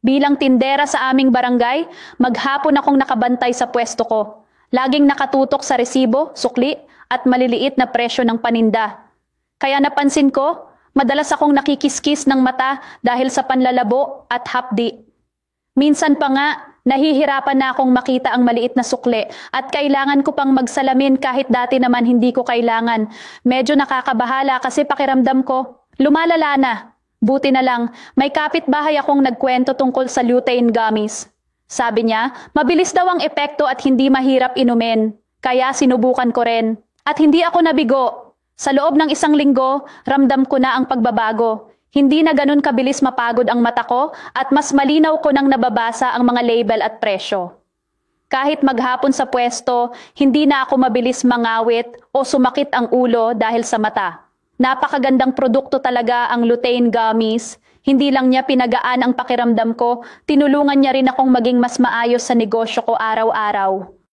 Bilang tindera sa aming barangay, maghapon akong nakabantay sa pwesto ko. Laging nakatutok sa resibo, sukli, at maliliit na presyo ng paninda. Kaya napansin ko, madalas akong nakikiskis ng mata dahil sa panlalabo at hapdi. Minsan pa nga, nahihirapan na akong makita ang maliit na sukli at kailangan ko pang magsalamin kahit dati naman hindi ko kailangan. Medyo nakakabahala kasi pakiramdam ko, lumalala na. Buti na lang, may kapitbahay akong nagkwento tungkol sa lutein gummies. Sabi niya, mabilis daw ang epekto at hindi mahirap inumin. Kaya sinubukan ko rin. At hindi ako nabigo. Sa loob ng 1 linggo, ramdam ko na ang pagbabago. Hindi na ganun kabilis mapagod ang mata ko at mas malinaw ko nang nababasa ang mga label at presyo. Kahit maghapon sa pwesto, hindi na ako mabilis mangawit o sumakit ang ulo dahil sa mata. Napakagandang produkto talaga ang lutein gummies. Hindi lang niya pinagaan ang pakiramdam ko, tinulungan niya rin akong maging mas maayos sa negosyo ko araw-araw.